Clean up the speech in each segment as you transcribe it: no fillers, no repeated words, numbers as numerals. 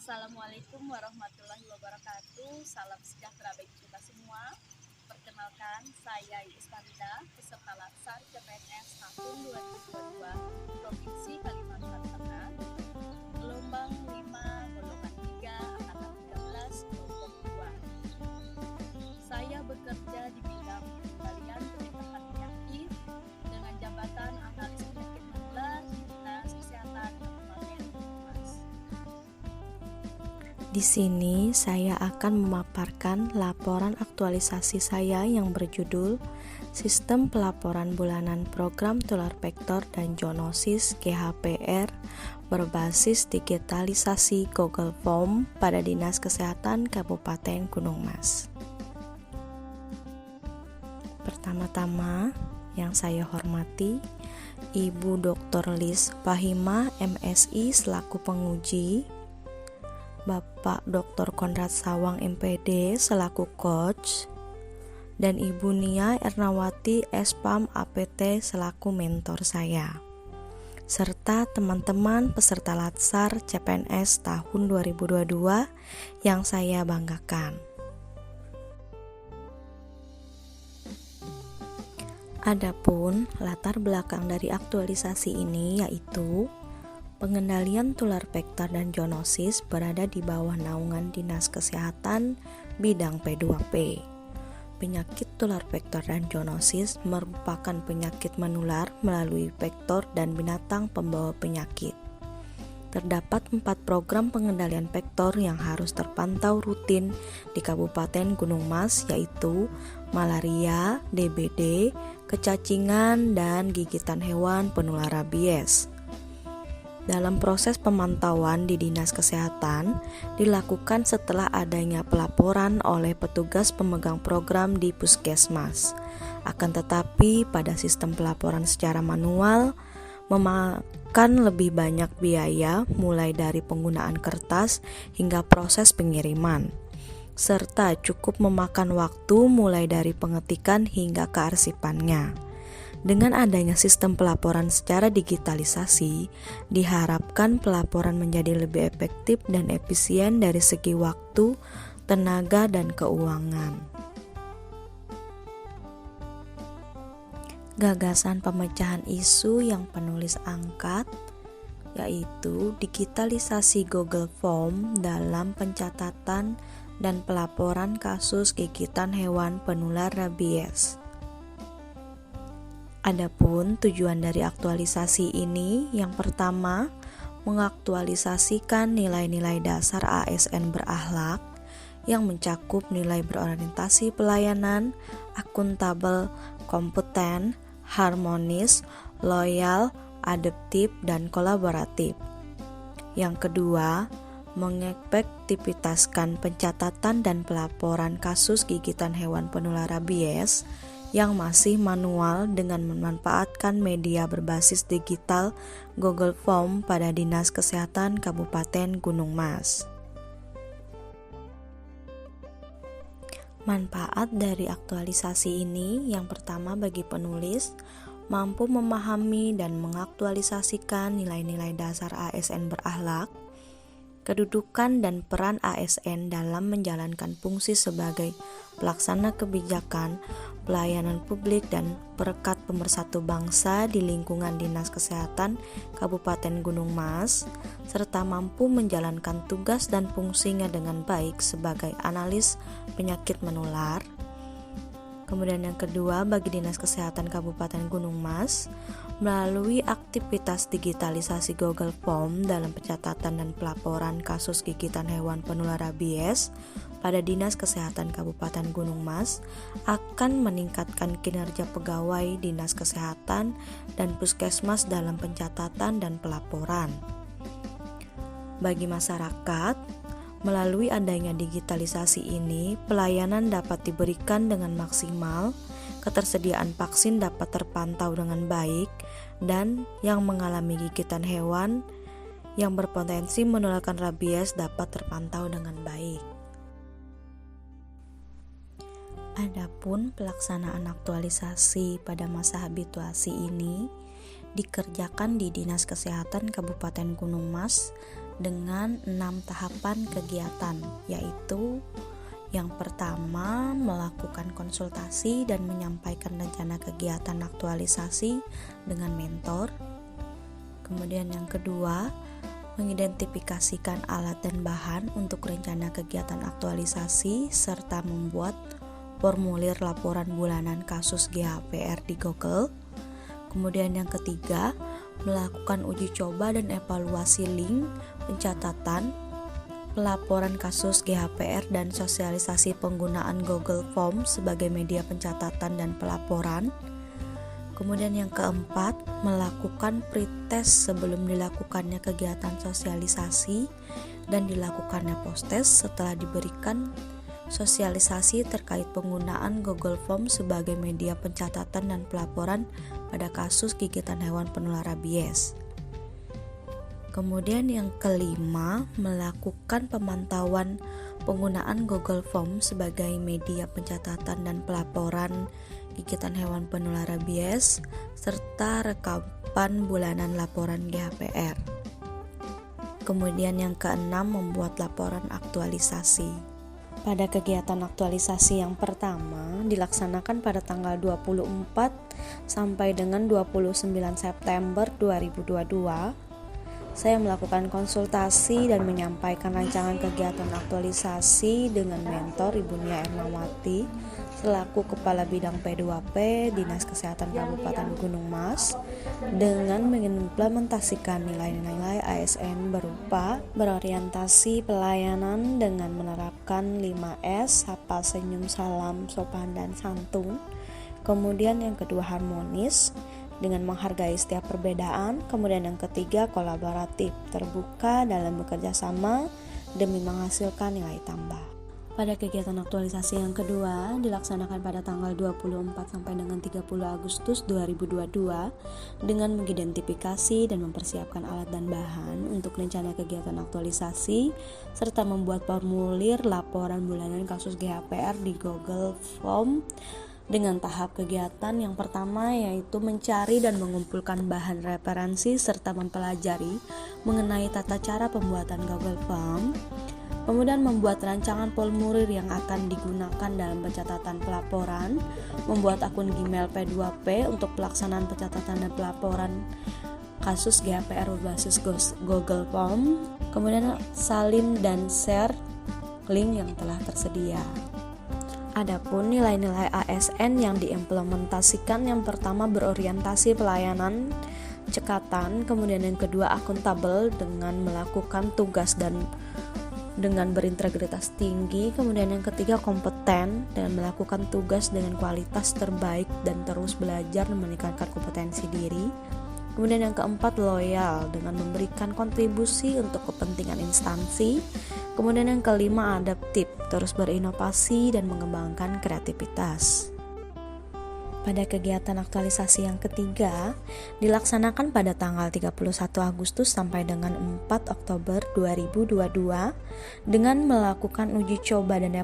Assalamualaikum warahmatullahi wabarakatuh. Salam sejahtera bagi kita semua. Perkenalkan, saya Iis Farida, peserta Latsar CPNS tahun 2022 Provinsi Kalimantan Tengah, gelombang 5, golongan 3, angkatan 13, kelompok 2. Saya bekerja di bidang pengendalian pencegahan penyakit dengan jabatan analis penyakit menular di Dinas Kesehatan Kabupaten Banyumas. Di sini saya akan memaparkan laporan aktualisasi saya yang berjudul Sistem Pelaporan Bulanan Program Tular Vektor dan Zoonosis GHPR berbasis digitalisasi Google Form pada Dinas Kesehatan Kabupaten Gunung Mas. Pertama-tama yang saya hormati Ibu Dr. Lis Fahima MSI selaku penguji, Bapak Dr. Konrad Sawang MPD selaku coach, dan Ibu Nia Ernawati Spam APT selaku mentor saya, serta teman-teman peserta Latsar CPNS tahun 2022 yang saya banggakan. Adapun latar belakang dari aktualisasi ini yaitu pengendalian tular vektor dan zoonosis berada di bawah naungan Dinas Kesehatan bidang P2P. Penyakit tular vektor dan zoonosis merupakan penyakit menular melalui vektor dan binatang pembawa penyakit. Terdapat 4 program pengendalian vektor yang harus terpantau rutin di Kabupaten Gunung Mas, yaitu malaria, DBD, kecacingan, dan gigitan hewan penular rabies. Dalam proses pemantauan di Dinas Kesehatan dilakukan setelah adanya pelaporan oleh petugas pemegang program di Puskesmas. Akan tetapi pada sistem pelaporan secara manual memakan lebih banyak biaya mulai dari penggunaan kertas hingga proses pengiriman, serta cukup memakan waktu mulai dari pengetikan hingga kearsipannya. Dengan adanya sistem pelaporan secara digitalisasi, diharapkan pelaporan menjadi lebih efektif dan efisien dari segi waktu, tenaga, dan keuangan. Gagasan pemecahan isu yang penulis angkat yaitu digitalisasi Google Form dalam pencatatan dan pelaporan kasus gigitan hewan penular rabies. Adapun tujuan dari aktualisasi ini, yang pertama, mengaktualisasikan nilai-nilai dasar ASN berakhlak yang mencakup nilai berorientasi pelayanan, akuntabel, kompeten, harmonis, loyal, adaptif, dan kolaboratif. Yang kedua, mengefektivitaskan pencatatan dan pelaporan kasus gigitan hewan penular rabies yang masih manual dengan memanfaatkan media berbasis digital Google Form pada Dinas Kesehatan Kabupaten Gunung Mas. Manfaat dari aktualisasi ini yang pertama bagi penulis, mampu memahami dan mengaktualisasikan nilai-nilai dasar ASN berakhlak, kedudukan dan peran ASN dalam menjalankan fungsi sebagai pelaksana kebijakan, pelayanan publik, dan perekat pemersatu bangsa di lingkungan Dinas Kesehatan Kabupaten Gunung Mas, serta mampu menjalankan tugas dan fungsinya dengan baik sebagai analis penyakit menular. Kemudian yang kedua, bagi Dinas Kesehatan Kabupaten Gunung Mas, melalui aktivitas digitalisasi Google Form dalam pencatatan dan pelaporan kasus gigitan hewan penular rabies pada Dinas Kesehatan Kabupaten Gunung Mas akan meningkatkan kinerja pegawai Dinas Kesehatan dan Puskesmas dalam pencatatan dan pelaporan. Bagi masyarakat, melalui adanya digitalisasi ini, pelayanan dapat diberikan dengan maksimal, ketersediaan vaksin dapat terpantau dengan baik, dan yang mengalami gigitan hewan yang berpotensi menularkan rabies dapat terpantau dengan baik. Adapun pelaksanaan aktualisasi pada masa habituasi ini dikerjakan di Dinas Kesehatan Kabupaten Gunung Mas dengan 6 tahapan kegiatan, yaitu yang pertama, melakukan konsultasi dan menyampaikan rencana kegiatan aktualisasi dengan mentor. Kemudian yang kedua, mengidentifikasikan alat dan bahan untuk rencana kegiatan aktualisasi serta membuat formulir laporan bulanan kasus GHPR di Google. Kemudian yang ketiga, melakukan uji coba dan evaluasi link, pencatatan, pelaporan kasus GHPR dan sosialisasi penggunaan Google Form sebagai media pencatatan dan pelaporan. Kemudian yang keempat, melakukan pretest sebelum dilakukannya kegiatan sosialisasi dan dilakukannya posttest setelah diberikan sosialisasi terkait penggunaan Google Form sebagai media pencatatan dan pelaporan pada kasus gigitan hewan penular rabies. Kemudian yang kelima, melakukan pemantauan penggunaan Google Form sebagai media pencatatan dan pelaporan gigitan hewan penular rabies serta rekapan bulanan laporan GHPR. Kemudian yang keenam, membuat laporan aktualisasi. Pada kegiatan aktualisasi yang pertama dilaksanakan pada tanggal 24 sampai dengan 29 September 2022. Saya melakukan konsultasi dan menyampaikan rancangan kegiatan aktualisasi dengan mentor Ibu Nia Ernawati selaku Kepala Bidang P2P Dinas Kesehatan Kabupaten Gunung Mas dengan mengimplementasikan nilai-nilai ASN berupa berorientasi pelayanan dengan menerapkan 5S, sapa, senyum, salam, sopan, dan santun. Kemudian yang kedua, harmonis dengan menghargai setiap perbedaan. Kemudian yang ketiga, kolaboratif, terbuka dalam bekerja sama demi menghasilkan nilai tambah. Pada kegiatan aktualisasi yang kedua dilaksanakan pada tanggal 24 sampai dengan 30 Agustus 2022 dengan mengidentifikasi dan mempersiapkan alat dan bahan untuk rencana kegiatan aktualisasi serta membuat formulir laporan bulanan kasus GHPR di Google Form dengan tahap kegiatan yang pertama yaitu mencari dan mengumpulkan bahan referensi serta mempelajari mengenai tata cara pembuatan Google Form. Kemudian membuat rancangan formulir yang akan digunakan dalam pencatatan pelaporan, membuat akun Gmail P2P untuk pelaksanaan pencatatan dan pelaporan kasus GHPR berbasis Google Form, kemudian salin dan share link yang telah tersedia. Adapun nilai-nilai ASN yang diimplementasikan, yang pertama berorientasi pelayanan cekatan, kemudian yang kedua akuntabel dengan melakukan tugas dan dengan berintegritas tinggi, kemudian yang ketiga kompeten dan melakukan tugas dengan kualitas terbaik dan terus belajar dan meningkatkan kompetensi diri. Kemudian yang keempat loyal dengan memberikan kontribusi untuk kepentingan instansi. Kemudian yang kelima adaptif, terus berinovasi dan mengembangkan kreativitas. Pada kegiatan aktualisasi yang ketiga dilaksanakan pada tanggal 31 Agustus sampai dengan 4 Oktober 2022 dengan melakukan uji coba dan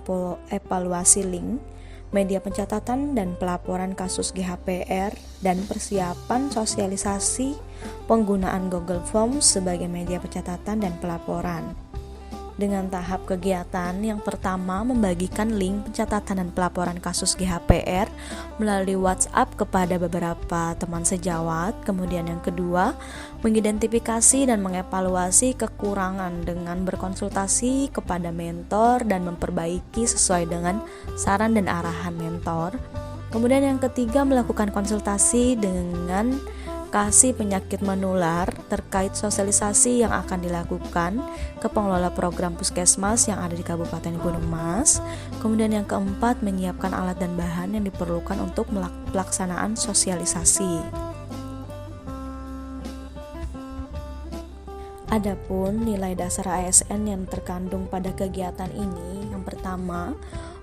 evaluasi link, media pencatatan dan pelaporan kasus GHPR dan persiapan sosialisasi penggunaan Google Forms sebagai media pencatatan dan pelaporan. Dengan tahap kegiatan yang pertama membagikan link pencatatan dan pelaporan kasus GHPR melalui WhatsApp kepada beberapa teman sejawat. Kemudian yang kedua mengidentifikasi dan mengevaluasi kekurangan dengan berkonsultasi kepada mentor dan memperbaiki sesuai dengan saran dan arahan mentor. Kemudian yang ketiga melakukan konsultasi dengan kasih penyakit menular terkait sosialisasi yang akan dilakukan ke pengelola program puskesmas yang ada di Kabupaten Gunung Mas. Kemudian yang keempat menyiapkan alat dan bahan yang diperlukan untuk pelaksanaan sosialisasi. Adapun nilai dasar ASN yang terkandung pada kegiatan ini, yang pertama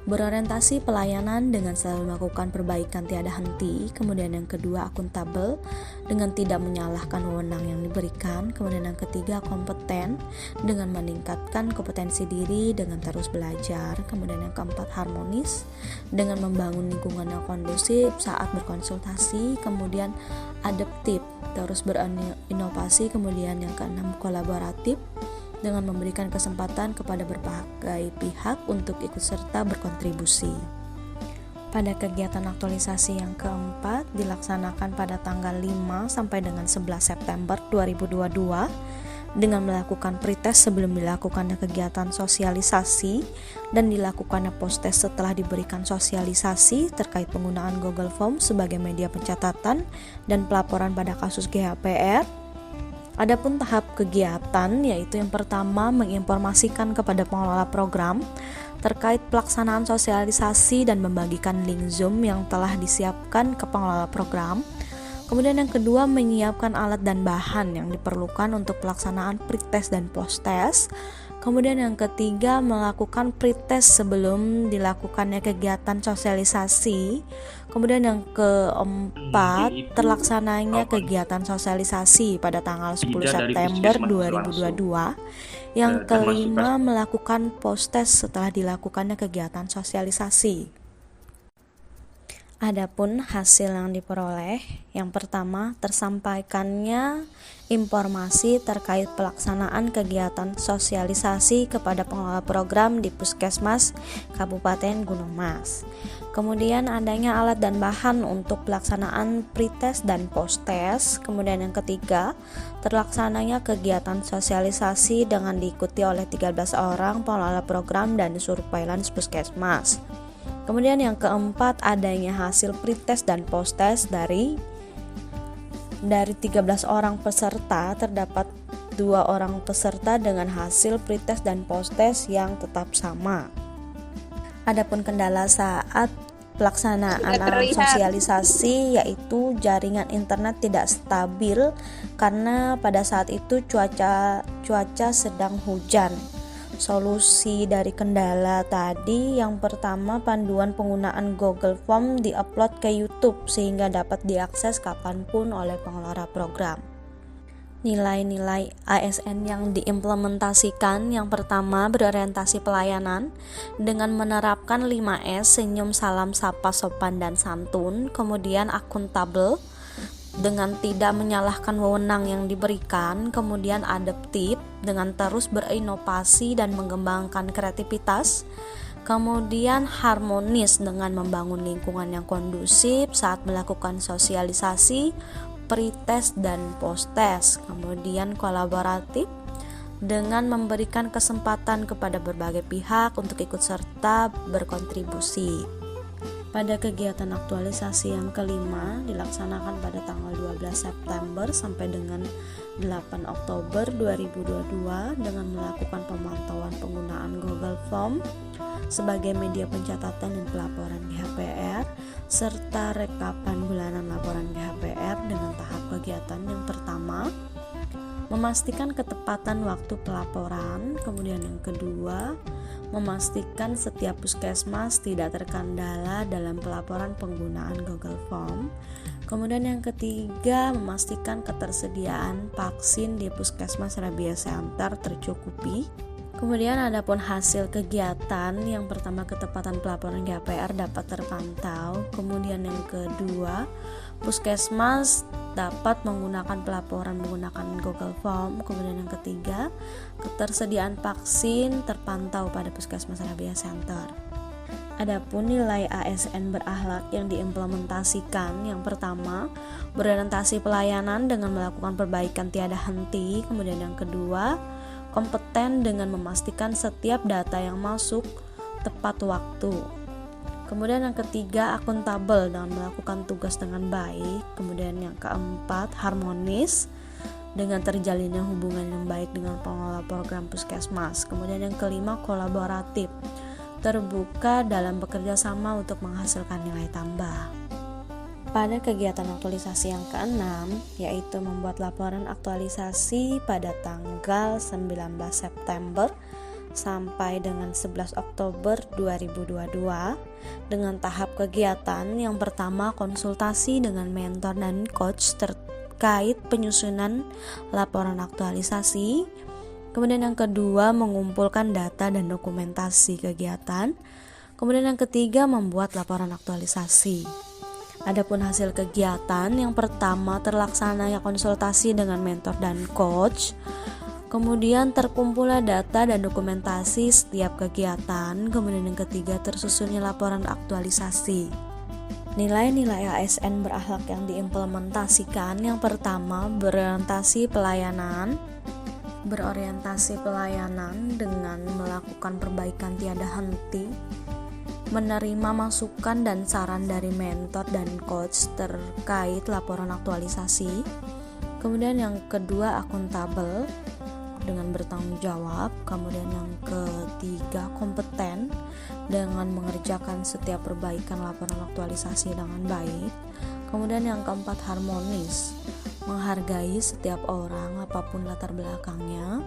berorientasi pelayanan dengan selalu melakukan perbaikan tiada henti. Kemudian yang kedua akuntabel dengan tidak menyalahkan wewenang yang diberikan. Kemudian yang ketiga kompeten dengan meningkatkan kompetensi diri dengan terus belajar. Kemudian yang keempat harmonis dengan membangun lingkungan yang kondusif saat berkonsultasi. Kemudian adaptif terus berinovasi. Kemudian yang keenam kolaboratif dengan memberikan kesempatan kepada berbagai pihak untuk ikut serta berkontribusi. Pada kegiatan aktualisasi yang keempat dilaksanakan pada tanggal 5 sampai dengan 11 September 2022 dengan melakukan pretest sebelum dilakukannya kegiatan sosialisasi dan dilakukannya post-test setelah diberikan sosialisasi terkait penggunaan Google Form sebagai media pencatatan dan pelaporan pada kasus GHPR. Adapun tahap kegiatan yaitu yang pertama menginformasikan kepada pengelola program terkait pelaksanaan sosialisasi dan membagikan link Zoom yang telah disiapkan ke pengelola program. Kemudian yang kedua menyiapkan alat dan bahan yang diperlukan untuk pelaksanaan pretest dan post-test. Kemudian yang ketiga melakukan pretest sebelum dilakukannya kegiatan sosialisasi. Kemudian yang keempat terlaksananya kegiatan sosialisasi pada tanggal 10 September 2022. Yang kelima melakukan post-test setelah dilakukannya kegiatan sosialisasi. Adapun hasil yang diperoleh, yang pertama tersampaikannya informasi terkait pelaksanaan kegiatan sosialisasi kepada pengelola program di Puskesmas Kabupaten Gunung Mas. Kemudian adanya alat dan bahan untuk pelaksanaan pretest dan post-test. Kemudian yang ketiga, terlaksananya kegiatan sosialisasi dengan diikuti oleh 13 orang pengelola program dan surveillance Puskesmas. Kemudian yang keempat adanya hasil pretest dan post-test dari 13 orang peserta terdapat 2 orang peserta dengan hasil pretest dan post-test yang tetap sama. Adapun kendala saat pelaksanaan sosialisasi yaitu jaringan internet tidak stabil karena pada saat itu cuaca sedang hujan. Solusi dari kendala tadi yang pertama panduan penggunaan Google Form diupload ke YouTube sehingga dapat diakses kapanpun oleh pengelola program. Nilai-nilai ASN yang diimplementasikan yang pertama berorientasi pelayanan dengan menerapkan 5S senyum, salam, sapa, sopan, dan santun. Kemudian akuntabel dengan tidak menyalahkan wewenang yang diberikan. Kemudian adaptif dengan terus berinovasi dan mengembangkan kreativitas. Kemudian harmonis dengan membangun lingkungan yang kondusif saat melakukan sosialisasi, pretest dan post-test. Kemudian kolaboratif dengan memberikan kesempatan kepada berbagai pihak untuk ikut serta berkontribusi. Pada kegiatan aktualisasi yang kelima dilaksanakan pada tanggal 12 September sampai dengan 8 Oktober 2022 dengan melakukan pemantauan penggunaan Google Form sebagai media pencatatan dan pelaporan GHPR serta rekapan bulanan laporan GHPR dengan tahap kegiatan yang pertama memastikan ketepatan waktu pelaporan, kemudian yang kedua memastikan setiap puskesmas tidak terkendala dalam pelaporan penggunaan Google Form. Kemudian yang ketiga, memastikan ketersediaan vaksin di Puskesmas Rabies Center tercukupi. Kemudian adapun hasil kegiatan, yang pertama ketepatan pelaporan GHPR dapat terpantau. Kemudian yang kedua, Puskesmas dapat menggunakan pelaporan menggunakan Google Form. Kemudian yang ketiga, ketersediaan vaksin terpantau pada Puskesmas Rabies Center. Adapun nilai ASN berakhlak yang diimplementasikan, yang pertama berorientasi pelayanan dengan melakukan perbaikan tiada henti. Kemudian yang kedua, kompeten dengan memastikan setiap data yang masuk tepat waktu. Kemudian yang ketiga, akuntabel dengan melakukan tugas dengan baik. Kemudian yang keempat, harmonis dengan terjalinnya hubungan yang baik dengan pengelola program puskesmas. Kemudian yang kelima, kolaboratif, terbuka dalam bekerja sama untuk menghasilkan nilai tambah. Pada kegiatan aktualisasi yang keenam, yaitu membuat laporan aktualisasi pada tanggal 19 September sampai dengan 11 Oktober 2022 dengan tahap kegiatan yang pertama konsultasi dengan mentor dan coach terkait penyusunan laporan aktualisasi. Kemudian yang kedua mengumpulkan data dan dokumentasi kegiatan. Kemudian yang ketiga membuat laporan aktualisasi. Adapun hasil kegiatan yang pertama terlaksananya konsultasi dengan mentor dan coach. Kemudian terkumpulnya data dan dokumentasi setiap kegiatan. Kemudian yang ketiga tersusunnya laporan aktualisasi. Nilai-nilai ASN berakhlak yang diimplementasikan. Yang pertama, berorientasi pelayanan dengan melakukan perbaikan tiada henti, menerima masukan dan saran dari mentor dan coach terkait laporan aktualisasi. Kemudian yang kedua, akuntabel dengan bertanggung jawab. Kemudian yang ketiga, kompeten dengan mengerjakan setiap perbaikan laporan aktualisasi dengan baik. Kemudian yang keempat, harmonis, menghargai setiap orang apapun latar belakangnya.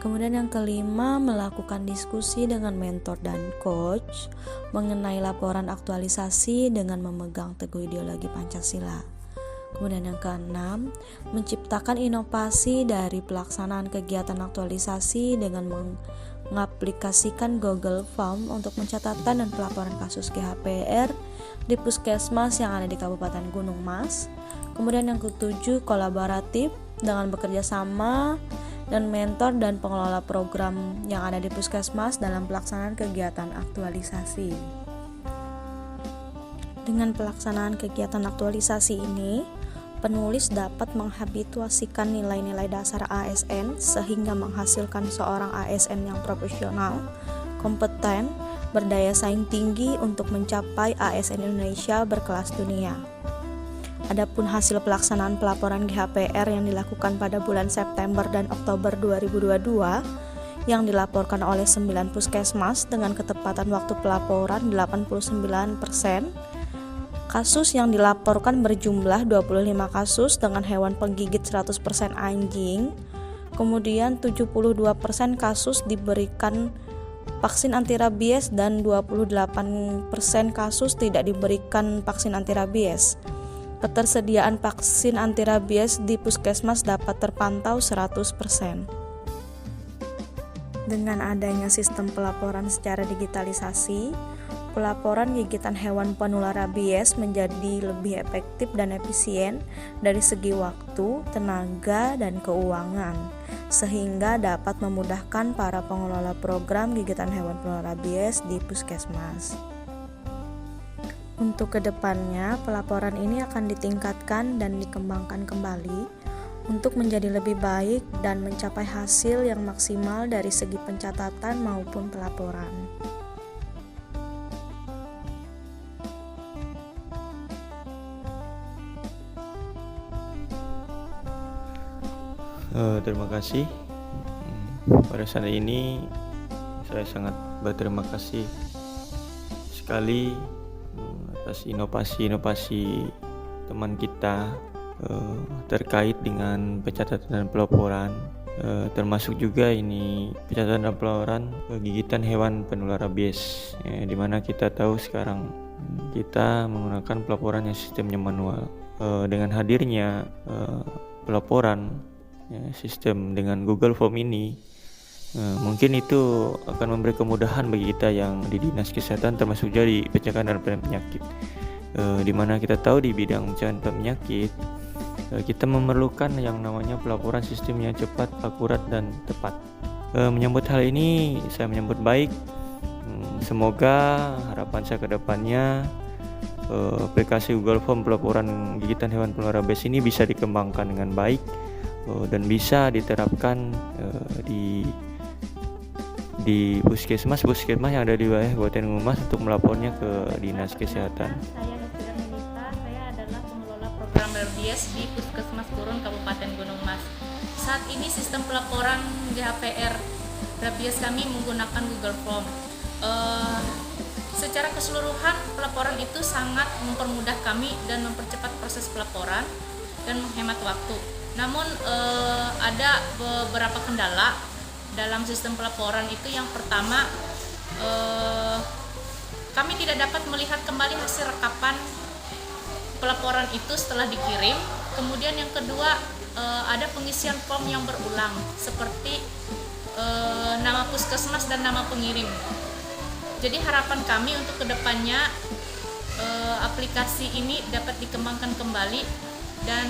Kemudian yang kelima, melakukan diskusi dengan mentor dan coach mengenai laporan aktualisasi dengan memegang teguh ideologi Pancasila. Kemudian yang keenam, menciptakan inovasi dari pelaksanaan kegiatan aktualisasi dengan mengaplikasikan Google Form untuk pencatatan dan pelaporan kasus GHPR di Puskesmas yang ada di Kabupaten Gunung Mas. Kemudian yang ketujuh, kolaboratif dengan bekerja sama dan mentor dan pengelola program yang ada di Puskesmas dalam pelaksanaan kegiatan aktualisasi. Dengan pelaksanaan kegiatan aktualisasi ini, penulis dapat menghabituasikan nilai-nilai dasar ASN sehingga menghasilkan seorang ASN yang profesional, kompeten, berdaya saing tinggi untuk mencapai ASN Indonesia berkelas dunia. Adapun hasil pelaksanaan pelaporan GHPR yang dilakukan pada bulan September dan Oktober 2022 yang dilaporkan oleh 9 puskesmas dengan ketepatan waktu pelaporan 89%. Kasus yang dilaporkan berjumlah 25 kasus dengan hewan penggigit 100% anjing. Kemudian 72% kasus diberikan vaksin anti rabies dan 28% kasus tidak diberikan vaksin anti rabies. Ketersediaan vaksin anti rabies di puskesmas dapat terpantau 100%. Dengan adanya sistem pelaporan secara digitalisasi, pelaporan gigitan hewan penular rabies menjadi lebih efektif dan efisien dari segi waktu, tenaga, dan keuangan, sehingga dapat memudahkan para pengelola program gigitan hewan penular rabies di puskesmas. Untuk kedepannya, pelaporan ini akan ditingkatkan dan dikembangkan kembali untuk menjadi lebih baik dan mencapai hasil yang maksimal dari segi pencatatan maupun pelaporan. Terima kasih. Pada saat ini saya sangat berterima kasih sekali atas inovasi-inovasi teman kita terkait dengan pencatatan dan pelaporan, termasuk juga ini pencatatan dan pelaporan gigitan hewan penular rabies, di mana kita tahu sekarang kita menggunakan pelaporan yang sistemnya manual. Dengan hadirnya pelaporan sistem dengan Google Form ini, mungkin itu akan memberi kemudahan bagi kita yang di Dinas Kesehatan, termasuk jadi pencegahan dan penanganan penyakit, di mana kita tahu di bidang pencegahan penyakit kita memerlukan yang namanya pelaporan sistem yang cepat, akurat, dan tepat. Menyambut hal ini, saya menyambut baik. Semoga harapan saya ke depannya aplikasi Google Form pelaporan gigitan hewan penular rabies ini bisa dikembangkan dengan baik dan bisa diterapkan di puskesmas yang ada di wilayah Kabupaten Gunung Mas untuk melapornya ke Dinas Kesehatan. Saya Nusira Melita, saya adalah pengelola program rabies di Puskesmas Purun Kabupaten Gunung Mas. Saat ini sistem pelaporan GHPR rabies kami menggunakan Google Form. Secara keseluruhan pelaporan itu sangat mempermudah kami dan mempercepat proses pelaporan dan menghemat waktu. Namun ada beberapa kendala dalam sistem pelaporan itu. Yang pertama, kami tidak dapat melihat kembali hasil rekapan pelaporan itu setelah dikirim. Kemudian yang kedua, ada pengisian form yang berulang seperti nama puskesmas dan nama pengirim. Jadi harapan kami untuk kedepannya aplikasi ini dapat dikembangkan kembali dan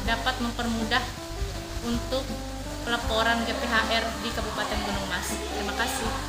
dapat mempermudah untuk pelaporan GPHR di Kabupaten Gunung Mas. Terima kasih.